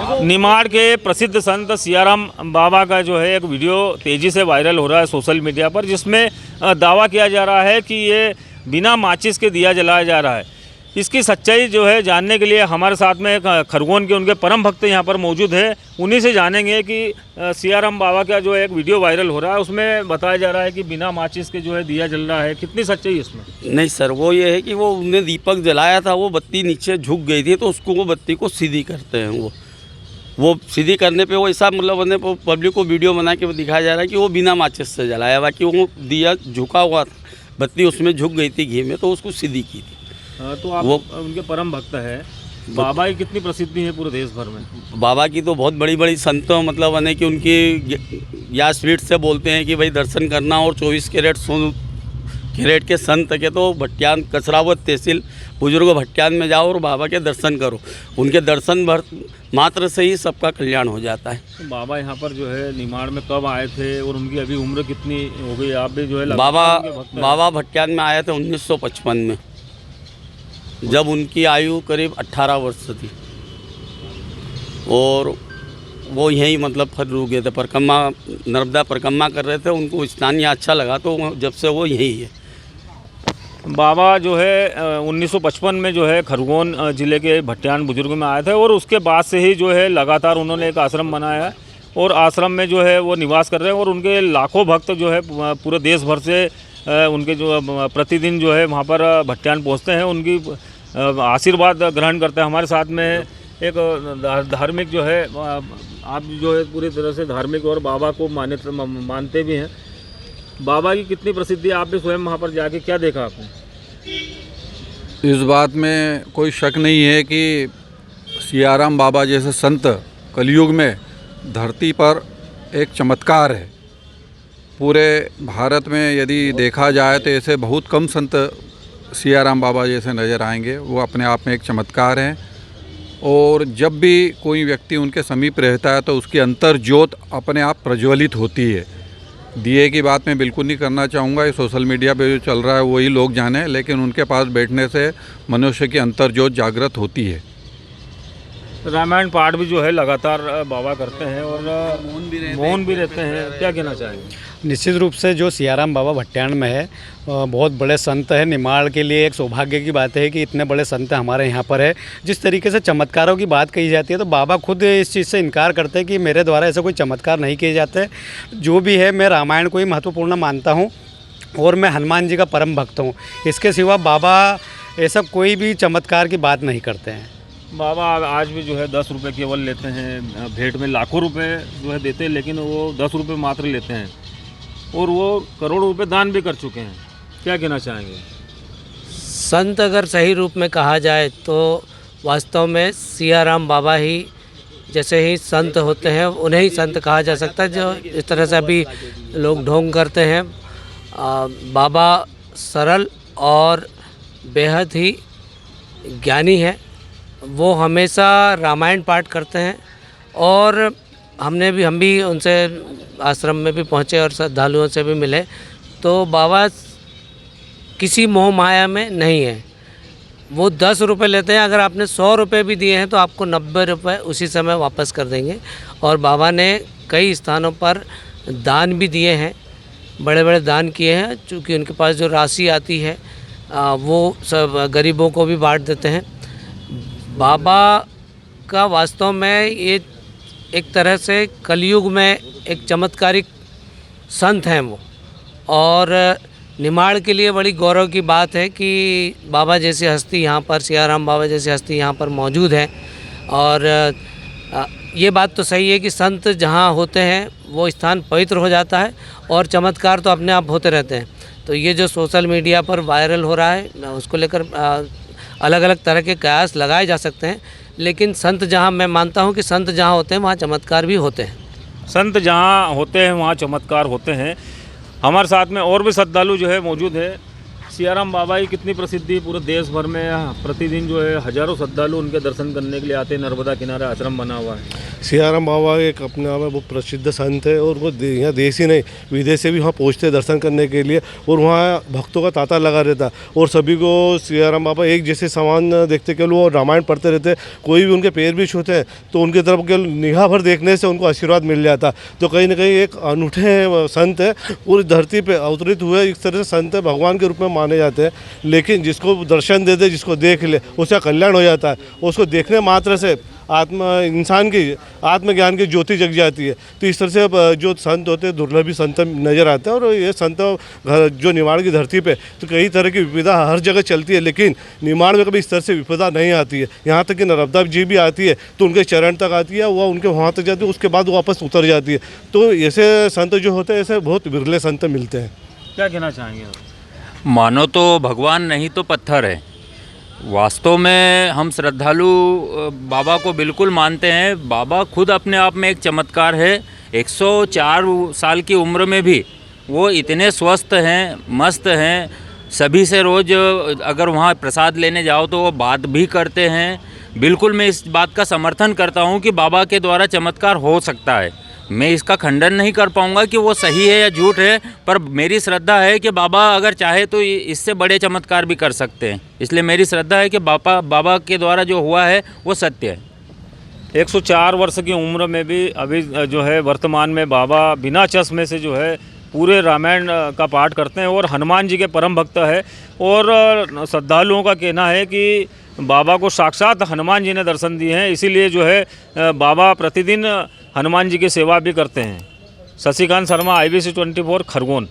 निमाड़ के प्रसिद्ध संत सियाराम बाबा का जो है एक वीडियो तेज़ी से वायरल हो रहा है सोशल मीडिया पर, जिसमें दावा किया जा रहा है कि ये बिना माचिस के दिया जलाया जा रहा है। इसकी सच्चाई जो है जानने के लिए हमारे साथ में खरगोन के उनके परम भक्त यहाँ पर मौजूद है। उन्हीं से जानेंगे कि सियाराम बाबा का जो एक वीडियो वायरल हो रहा है उसमें बताया जा रहा है कि बिना माचिस के जो है दिया जल रहा है, कितनी सच्चाई है इसमें? नहीं सर, वो ये है कि वो उन्हें दीपक जलाया था, वो बत्ती नीचे झुक गई थी, तो उसको वो बत्ती को सीधी करते हैं। वो सीधी करने पे वो ऐसा मतलब उन्हें पब्लिक को वीडियो बना के दिखाया जा रहा है कि वो बिना माचिस से जलाया, बाकी वो दिया झुका हुआ था, बत्ती उसमें झुक गई थी घी में, तो उसको सीधी की थी। तो आप वो उनके परम भक्त है। बाबा की कितनी प्रसिद्धि है पूरे देश भर में? बाबा की तो बहुत बड़ी बड़ी संतों मतलब है कि उनकी या स्पीड से बोलते हैं कि भाई दर्शन करना, और 24 कैरेट के संत के तो भट्टियान कसरावत तहसील बुजुर्ग भट्टियान में जाओ और बाबा के दर्शन करो। उनके दर्शन भर मात्र से ही सबका कल्याण हो जाता है। तो बाबा यहाँ पर जो है निमाड़ में कब आए थे और उनकी अभी उम्र कितनी हो गई? आप भी जो है बाबा भट्टियान में आए थे 1955 में, जब उनकी आयु करीब 18 वर्ष थी, और वो यहीं मतलब फिर रुक गए थे, परिक्रमा नर्मदा परिक्रमा कर रहे थे, उनको स्नान यहाँ अच्छा लगा तो जब से वो यहीं है। बाबा जो है 1955 में जो है खरगोन ज़िले के भट्टियान बुजुर्ग में आए थे, और उसके बाद से ही जो है लगातार उन्होंने एक आश्रम बनाया है, और आश्रम में जो है वो निवास कर रहे हैं, और उनके लाखों भक्त जो है पूरे देश भर से उनके जो प्रतिदिन जो है वहाँ पर भट्टियान पहुँचते हैं, उनकी आशीर्वाद ग्रहण करते हैं। हमारे साथ में एक धार्मिक जो है, आप जो है पूरी तरह से धार्मिक और बाबा को मानते भी हैं। बाबा की कितनी प्रसिद्धि, आप भी स्वयं वहाँ पर जाके क्या देखा आपने? इस बात में कोई शक नहीं है कि सियाराम बाबा जैसे संत कलयुग में धरती पर एक चमत्कार है। पूरे भारत में यदि देखा जाए तो ऐसे बहुत कम संत सियाराम बाबा जैसे नज़र आएंगे। वो अपने आप में एक चमत्कार हैं, और जब भी कोई व्यक्ति उनके समीप रहता है तो उसकी अंतर ज्योत अपने आप प्रज्वलित होती है। दिए की बात मैं बिल्कुल नहीं करना चाहूँगा, ये सोशल मीडिया पे जो चल रहा है वही लोग जाने, लेकिन उनके पास बैठने से मनुष्य की अंतर ज्योत जागृत होती है। रामायण पाठ भी जो है लगातार बाबा करते हैं और मौन भी रहते हैं, क्या कहना चाहेंगे? निश्चित रूप से जो सियाराम बाबा भट्टियान में है बहुत बड़े संत है। निमाड़ के लिए एक सौभाग्य की बात है कि इतने बड़े संत हमारे यहाँ पर है। जिस तरीके से चमत्कारों की बात कही जाती है तो बाबा खुद इस चीज़ से इनकार करते हैं कि मेरे द्वारा ऐसा कोई चमत्कार नहीं किए जाते। जो भी है मैं रामायण को ही महत्वपूर्ण मानता हूँ, और मैं हनुमान जी का परम भक्त हूँ। इसके सिवा बाबा ऐसा कोई भी चमत्कार की बात नहीं करते हैं। बाबा आज भी जो है 10 रुपये केवल लेते हैं, भेंट में लाखों रुपए जो है देते हैं, लेकिन वो 10 रुपये मात्र लेते हैं, और वो करोड़ों रुपए दान भी कर चुके हैं। क्या कहना चाहेंगे? संत अगर सही रूप में कहा जाए तो वास्तव में सियाराम बाबा ही जैसे ही संत होते हैं उन्हें ही संत कहा जा सकता है। जो इस तरह से अभी लोग ढोंग करते हैं, बाबा सरल और बेहद ही ज्ञानी है। वो हमेशा रामायण पाठ करते हैं, और हम भी उनसे आश्रम में भी पहुँचे और श्रद्धालुओं से भी मिले, तो बाबा किसी मोह माया में नहीं है। वो 10 रुपये लेते हैं, अगर आपने 100 रुपये भी दिए हैं तो आपको 90 रुपये उसी समय वापस कर देंगे। और बाबा ने कई स्थानों पर दान भी दिए हैं, बड़े बड़े दान किए हैं। चूँकि उनके पास जो राशि आती है वो सब गरीबों को भी बांट देते हैं। बाबा का वास्तव में ये एक तरह से कलयुग में एक चमत्कारिक संत हैं वो, और निमाड़ के लिए बड़ी गौरव की बात है कि बाबा जैसी हस्ती यहाँ पर, सियाराम बाबा जैसी हस्ती यहाँ पर मौजूद है। और ये बात तो सही है कि संत जहाँ होते हैं वो स्थान पवित्र हो जाता है, और चमत्कार तो अपने आप होते रहते हैं। तो ये जो सोशल मीडिया पर वायरल हो रहा है उसको लेकर अलग अलग तरह के कयास लगाए जा सकते हैं, लेकिन संत जहाँ, मैं मानता हूँ कि संत जहाँ होते हैं वहाँ चमत्कार भी होते हैं। संत जहाँ होते हैं वहाँ चमत्कार होते हैं। हमारे साथ में और भी श्रद्धालु जो है मौजूद है। सियाराम बाबा की कितनी प्रसिद्धि पूरे देश भर में, प्रतिदिन जो है हजारों श्रद्धालु उनके दर्शन करने के लिए आते हैं। नर्मदा किनारे आश्रम बना हुआ है। सियाराम बाबा एक अपने आप में वो प्रसिद्ध संत है और वो यहाँ देश ही नहीं विदेश से भी वहाँ पहुँचते हैं दर्शन करने के लिए, और वहाँ भक्तों का तांता लगा रहता है और सभी को सियाराम बाबा एक जैसे समान देखते, केवल वो रामायण पढ़ते रहते, कोई भी उनके पैर भी छूते हैं तो उनकी तरफ केवल निगाह भर देखने से उनको आशीर्वाद मिल जाता। तो कहीं ना कहीं एक अनूठे संत है, पूरी धरती पर अवतरित हुए इस तरह से संत भगवान के रूप में माने जाते हैं। लेकिन जिसको दर्शन दे दे, जिसको देख ले, उसका कल्याण हो जाता है। उसको देखने मात्र से इंसान की आत्मज्ञान की ज्योति जग जाती है। तो इस तरह से जो संत होते हैं दुर्लभ ही संत नज़र आते हैं। और ये संत जो निमाड़ की धरती पे तो कई तरह की विपदा हर जगह चलती है, लेकिन निमाड़ में कभी इस तरह से विपदा नहीं आती है। यहाँ तक कि नर्मदा जी भी आती है तो उनके चरण तक आती है, वह उनके वहाँ तक जाती है, उसके बाद वापस उतर जाती है। तो ऐसे संत जो होते हैं ऐसे बहुत विरले संत मिलते हैं। क्या कहना चाहेंगे आप? मानो तो भगवान नहीं तो पत्थर है। वास्तव में हम श्रद्धालु बाबा को बिल्कुल मानते हैं। बाबा खुद अपने आप में एक चमत्कार है। 104 साल की उम्र में भी वो इतने स्वस्थ हैं, मस्त हैं। सभी से रोज़ अगर वहाँ प्रसाद लेने जाओ तो वो बात भी करते हैं। बिल्कुल मैं इस बात का समर्थन करता हूँ कि बाबा के द्वारा चमत्कार हो सकता है। मैं इसका खंडन नहीं कर पाऊंगा कि वो सही है या झूठ है, पर मेरी श्रद्धा है कि बाबा अगर चाहे तो इससे बड़े चमत्कार भी कर सकते हैं। इसलिए मेरी श्रद्धा है कि बाबा के द्वारा जो हुआ है वो सत्य है। 104 वर्ष की उम्र में भी अभी जो है वर्तमान में बाबा बिना चश्मे से जो है पूरे रामायण का पाठ करते हैं और हनुमान जी के परम भक्त है। और श्रद्धालुओं का कहना है कि बाबा को साक्षात हनुमान जी ने दर्शन दिए हैं, इसीलिए जो है बाबा प्रतिदिन हनुमान जी की सेवा भी करते हैं। शशिकांत शर्मा, IBC 24 खरगोन।